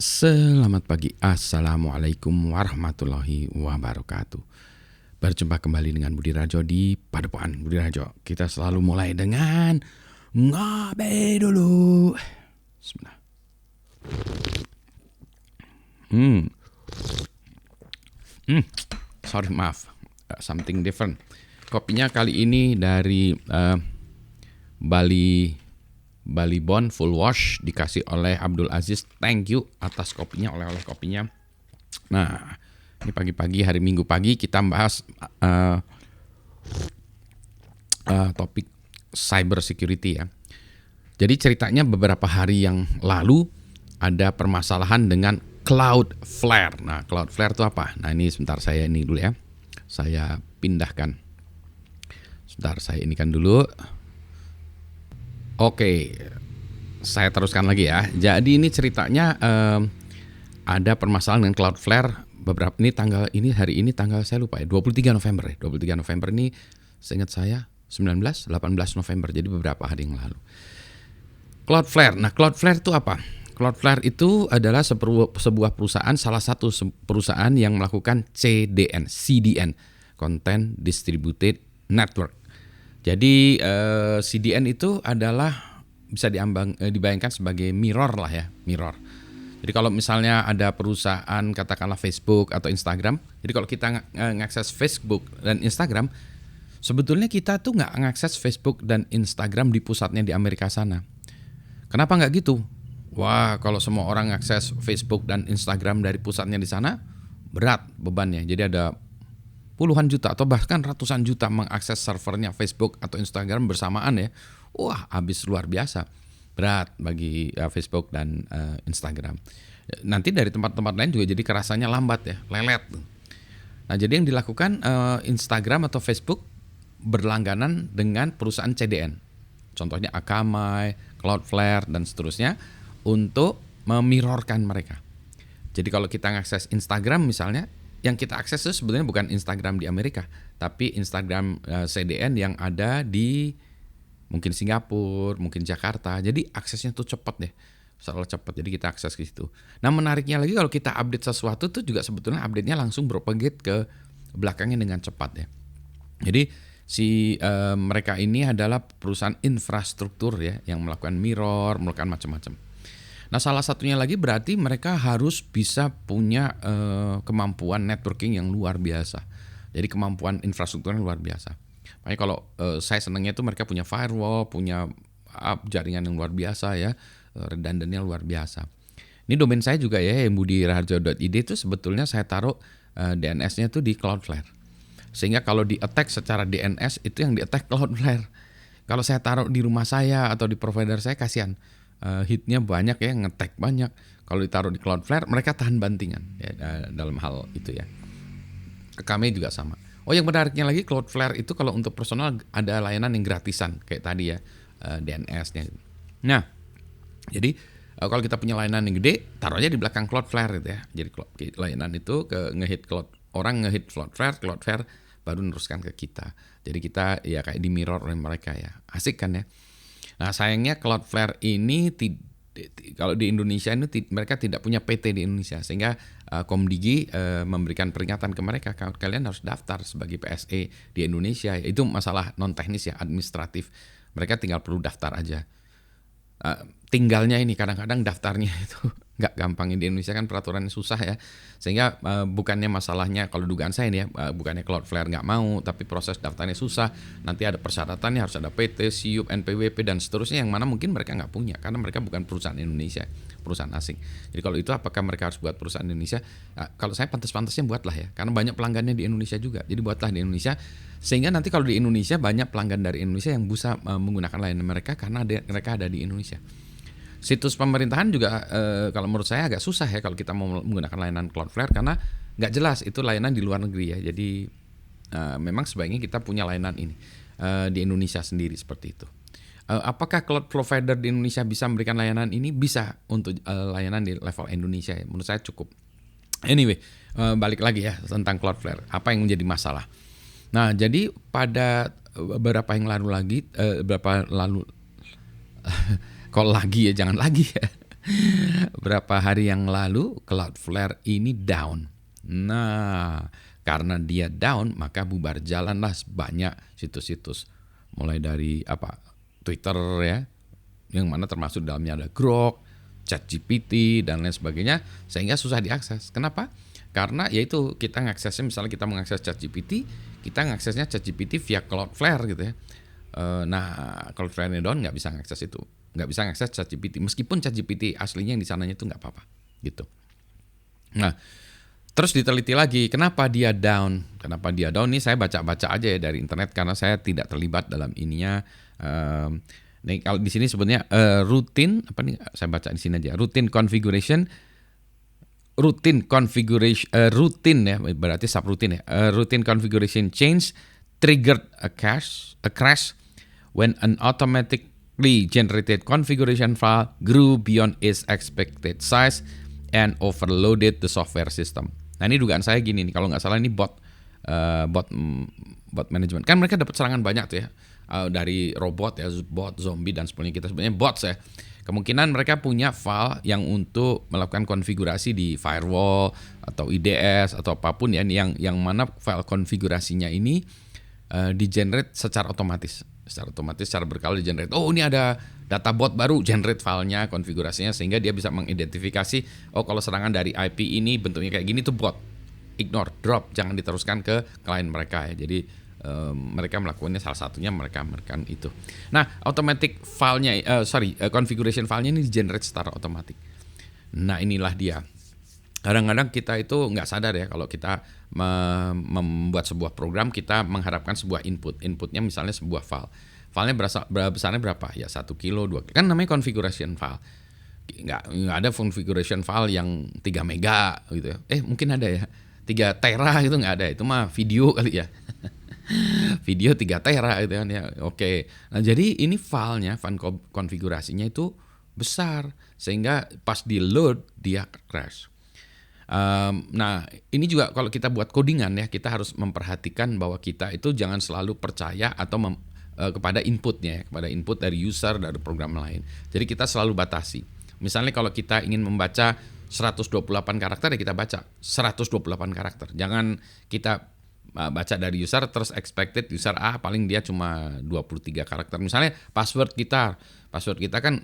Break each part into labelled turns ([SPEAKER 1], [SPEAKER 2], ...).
[SPEAKER 1] Selamat pagi, Assalamualaikum warahmatullahi wabarakatuh. Berjumpa kembali dengan Budi Rajo di Padepokan Budi Rajo. Kita selalu mulai dengan ngopi dulu. Bismillah. Sorry, maaf. Something different. Kopinya kali ini dari Bali Bond Full Wash, dikasih oleh Abdul Aziz. Thank you atas kopinya, oleh-oleh kopinya. Nah, ini pagi-pagi hari Minggu pagi kita bahas topik cyber security ya. Jadi ceritanya beberapa hari yang lalu ada permasalahan dengan Cloudflare. Nah, Cloudflare itu apa? Nah, ini sebentar saya ini dulu ya. Saya pindahkan. Sebentar saya inikan dulu. Oke, saya teruskan lagi ya. Jadi ini ceritanya ada permasalahan dengan Cloudflare. Beberapa hari ini tanggal saya lupa ya, 23 November ya. 23 November ini seingat saya 18 November. Jadi beberapa hari yang lalu. Cloudflare. Nah, Cloudflare itu apa? Cloudflare itu adalah sebuah perusahaan, salah satu perusahaan yang melakukan CDN, Content Distributed Network. Jadi CDN itu adalah bisa dibayangkan sebagai mirror lah ya, mirror. Jadi kalau misalnya ada perusahaan katakanlah Facebook atau Instagram, jadi kalau kita ngakses Facebook dan Instagram, sebetulnya kita tuh nggak ngakses Facebook dan Instagram di pusatnya di Amerika sana. Kenapa nggak gitu? Wah, kalau semua orang ngakses Facebook dan Instagram dari pusatnya di sana, berat bebannya. Jadi ada puluhan juta atau bahkan ratusan juta mengakses servernya Facebook atau Instagram bersamaan ya. Wah, habis luar biasa. Berat bagi Facebook dan Instagram. Nanti dari tempat-tempat lain juga jadi kerasanya lambat ya, lelet. Nah, jadi yang dilakukan Instagram atau Facebook berlangganan dengan perusahaan CDN. Contohnya Akamai, Cloudflare, dan seterusnya untuk memirrorkan mereka. Jadi kalau kita ngakses Instagram misalnya, yang kita akses itu sebenarnya bukan Instagram di Amerika, tapi Instagram CDN yang ada di mungkin Singapura, mungkin Jakarta. Jadi aksesnya tuh cepat deh, selalu cepat. Jadi kita akses ke situ. Nah, menariknya lagi kalau kita update sesuatu tuh juga sebetulnya update-nya langsung propagate ke belakangnya dengan cepat ya. Jadi mereka ini adalah perusahaan infrastruktur ya yang melakukan mirror, melakukan macam-macam. Nah, salah satunya lagi berarti mereka harus bisa punya kemampuan networking yang luar biasa. Jadi kemampuan infrastruktur yang luar biasa. Makanya kalau saya senangnya itu mereka punya firewall, punya jaringan yang luar biasa ya, redundannya luar biasa. Ini domain saya juga ya, yang budiraharjo.id itu sebetulnya saya taruh DNS-nya itu di Cloudflare. Sehingga kalau di-attack secara DNS itu yang di-attack Cloudflare. Kalau saya taruh di rumah saya atau di provider saya, kasihan. Hitnya banyak ya, nge-tag banyak. Kalau ditaruh di Cloudflare, mereka tahan bantingan ya, dalam hal itu ya. Kami juga sama. Oh, yang menariknya lagi Cloudflare itu kalau untuk personal ada layanan yang gratisan kayak tadi ya, DNS-nya. Nah, jadi kalau kita punya layanan yang gede, taruhnya di belakang Cloudflare gitu ya. Jadi layanan itu orang ngehit Cloudflare baru neruskan ke kita. Jadi kita ya kayak di mirror oleh mereka ya. Asik kan ya. Nah, sayangnya Cloudflare ini kalau di Indonesia ini mereka tidak punya PT di Indonesia, sehingga Komdigi memberikan peringatan ke mereka, kalian harus daftar sebagai PSE di Indonesia. Itu masalah non teknis ya, administratif. Mereka tinggal perlu daftar aja. Tinggalnya ini kadang-kadang daftarnya itu nggak gampang. Di Indonesia kan peraturannya susah ya, sehingga bukannya masalahnya, kalau dugaan saya ini ya, bukannya Cloudflare nggak mau, tapi proses daftarnya susah. Nanti ada persyaratannya, harus ada PT, SIUP, NPWP dan seterusnya, yang mana mungkin mereka nggak punya karena mereka bukan perusahaan Indonesia, perusahaan asing. Jadi kalau itu apakah mereka harus buat perusahaan Indonesia? Kalau saya pantas-pantasnya buatlah ya, karena banyak pelanggannya di Indonesia juga. Jadi buatlah di Indonesia, sehingga nanti kalau di Indonesia banyak pelanggan dari Indonesia yang bisa menggunakan layanan mereka karena mereka ada di Indonesia. Situs pemerintahan juga kalau menurut saya agak susah ya kalau kita mau menggunakan layanan Cloudflare, karena nggak jelas itu layanan di luar negeri ya. Jadi memang sebaiknya kita punya layanan ini di Indonesia sendiri seperti itu. Apakah cloud provider di Indonesia bisa memberikan layanan ini? Bisa untuk layanan di level Indonesia ya. Menurut saya cukup. Anyway, balik lagi ya tentang Cloudflare. Apa yang menjadi masalah? Nah, jadi pada beberapa yang lalu lagi, kalau lagi ya jangan lagi ya. Berapa hari yang lalu Cloudflare ini down. Nah, karena dia down maka bubar jalanlah banyak situs-situs. Mulai dari Twitter ya, yang mana termasuk dalamnya ada Grok, ChatGPT dan lain sebagainya, sehingga susah diakses. Kenapa? Karena yaitu kita ngaksesnya, misalnya kita mengakses ChatGPT, kita ngaksesnya ChatGPT via Cloudflare gitu ya. Nah, Cloudflare-nya down nggak bisa ngakses itu, nggak bisa ngakses ChatGPT, meskipun ChatGPT aslinya yang di sananya itu nggak apa-apa gitu. Nah, terus diteliti lagi, kenapa dia down? Kenapa dia down? Ini saya baca-baca aja ya dari internet karena saya tidak terlibat dalam ininya. Nih kalau di sini sebetulnya rutin apa nih? Saya baca di sini aja. Rutin configuration rutin ya, berarti subrutin ya. Routine configuration change triggered a crash when an automatically generated configuration file grew beyond its expected size and overloaded the software system. Nah ini dugaan saya gini nih, kalau nggak salah ini bot management. Kan mereka dapat serangan banyak tuh ya, dari robot ya, bot, zombie dan sebagainya. Kita sebenarnya bots ya. Kemungkinan mereka punya file yang untuk melakukan konfigurasi di firewall atau IDS atau apapun ya, yang mana file konfigurasinya ini di-generate secara otomatis. Secara berkala di-generate. Oh, ini ada data bot baru, generate filenya, konfigurasinya, sehingga dia bisa mengidentifikasi, oh kalau serangan dari IP ini bentuknya kayak gini tuh bot. Ignore, drop, jangan diteruskan ke klien mereka ya. Jadi mereka melakukannya, salah satunya mereka melakukan itu. Nah, automatic filenya, configuration filenya ini di-generate secara otomatis. Nah, inilah dia. Kadang-kadang kita itu nggak sadar ya, kalau kita membuat sebuah program, kita mengharapkan sebuah inputnya misalnya sebuah filenya besarnya berapa ya, 1 kilo 2 kilo, kan namanya configuration file. Nggak ada configuration file yang 3 mega gitu ya, mungkin ada ya 3 tera, gitu nggak ada, itu mah video kali ya. Video 3 tera gitu kan ya. Oke. Nah, jadi ini file konfigurasinya itu besar, sehingga pas di load dia crash. Nah, ini juga kalau kita buat codingan ya, kita harus memperhatikan bahwa kita itu jangan selalu percaya atau kepada inputnya, kepada input dari user, dari program lain. Jadi kita selalu batasi. Misalnya kalau kita ingin membaca 128 karakter ya kita baca 128 karakter. Jangan kita baca dari user terus expected user A paling dia cuma 23 karakter. Misalnya password kita kan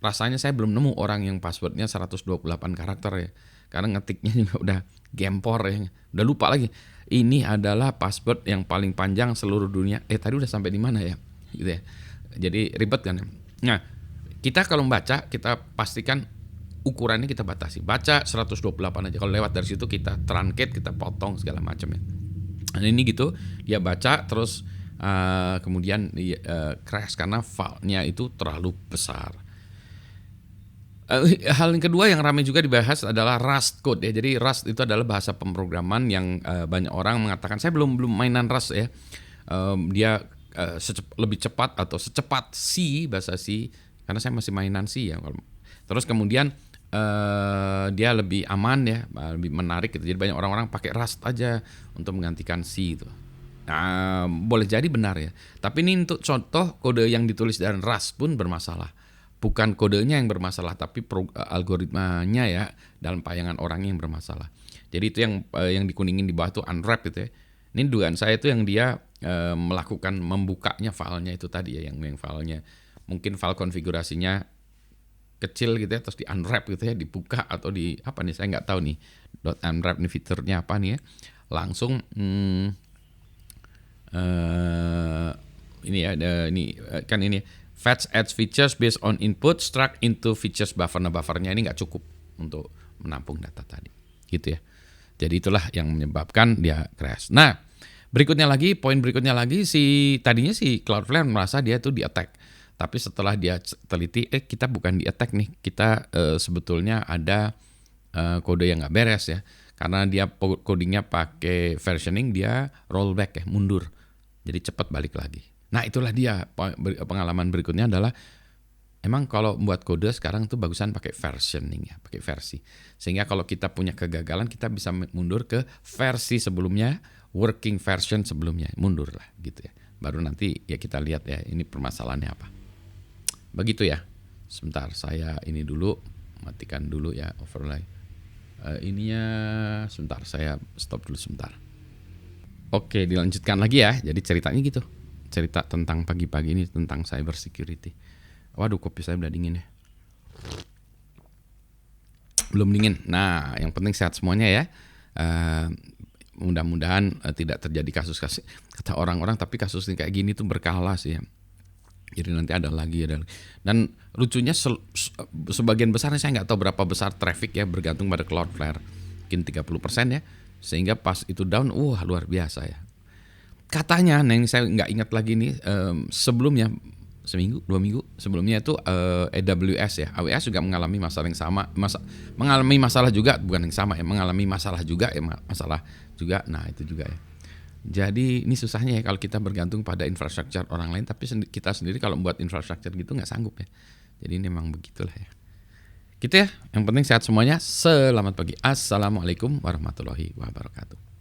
[SPEAKER 1] rasanya saya belum nemu orang yang passwordnya 128 karakter ya. Karena ngetiknya juga udah gempor ya, udah lupa lagi. Ini adalah password yang paling panjang seluruh dunia. Tadi udah sampai di mana ya? Gitu ya. Jadi ribet kan. Nah, kita kalau membaca, kita pastikan ukurannya kita batasi. Baca 128 aja. Kalau lewat dari situ kita truncate, kita potong segala macam ya. Nah, ini gitu, dia baca terus kemudian crash karena filenya itu terlalu besar. Hal yang kedua yang ramai juga dibahas adalah Rust code ya. Jadi Rust itu adalah bahasa pemrograman yang banyak orang mengatakan, saya belum mainan Rust ya. Dia lebih cepat atau secepat C, bahasa C, karena saya masih mainan C ya. Terus kemudian dia lebih aman ya, lebih menarik gitu. Jadi banyak orang-orang pakai Rust aja untuk menggantikan C itu. Nah, boleh jadi benar ya. Tapi ini untuk contoh kode yang ditulis dengan Rust pun bermasalah. Bukan kodenya yang bermasalah, tapi algoritmanya ya, dalam payangan orang yang bermasalah. Jadi itu yang dikuningin di bawah itu unwrap gitu ya. Ini dugaan saya itu yang dia melakukan membukanya filenya itu tadi ya, yang filenya mungkin file konfigurasinya kecil gitu ya, terus di unwrap gitu ya, dibuka atau di apa nih, saya nggak tahu nih .unwrap nih fiturnya apa nih ya. Langsung ini ya, kan ini fetch adds features based on input struck into features buffer. Nah, buffernya ini nggak cukup untuk menampung data tadi, gitu ya. Jadi itulah yang menyebabkan dia crash. Nah, poin berikutnya lagi, tadinya si Cloudflare merasa dia tuh di attack, tapi setelah dia teliti, kita bukan di attack nih, kita sebetulnya ada kode yang nggak beres ya, karena dia codingnya pakai versioning, dia rollback ya, mundur, jadi cepat balik lagi. Nah, itulah dia pengalaman berikutnya adalah emang kalau membuat kode sekarang tuh bagusan pakai versioning ya, pakai versi. Sehingga kalau kita punya kegagalan, kita bisa mundur ke versi sebelumnya, working version sebelumnya, mundur lah gitu ya. Baru nanti ya kita lihat ya ini permasalahannya apa. Begitu ya. Sebentar, saya ini dulu matikan dulu ya overlay. Ininya sebentar, saya stop dulu sebentar. Oke, dilanjutkan lagi ya. Jadi ceritanya gitu. Cerita tentang pagi-pagi ini tentang cyber security. Waduh, kopi saya udah dingin ya. Belum dingin. Nah, yang penting sehat semuanya ya. Mudah-mudahan tidak terjadi kasus-kasus kata orang-orang, tapi kasus kayak gini tuh berkala sih ya. Jadi nanti ada lagi. Dan lucunya sebagian besarnya saya nggak tahu berapa besar traffic ya, bergantung pada Cloudflare. Mungkin 30% ya. Sehingga pas itu down, luar biasa ya. Katanya, yang saya nggak ingat lagi nih, sebelumnya seminggu, 2 minggu sebelumnya itu AWS ya, AWS juga mengalami masalah yang sama, mengalami masalah juga, bukan yang sama ya, mengalami masalah juga ya, masalah juga. Nah itu juga ya. Jadi ini susahnya ya kalau kita bergantung pada infrastruktur orang lain, tapi kita sendiri kalau buat infrastruktur gitu nggak sanggup ya. Jadi ini memang begitulah ya. Gitu ya. Yang penting sehat semuanya. Selamat pagi. Assalamualaikum warahmatullahi wabarakatuh.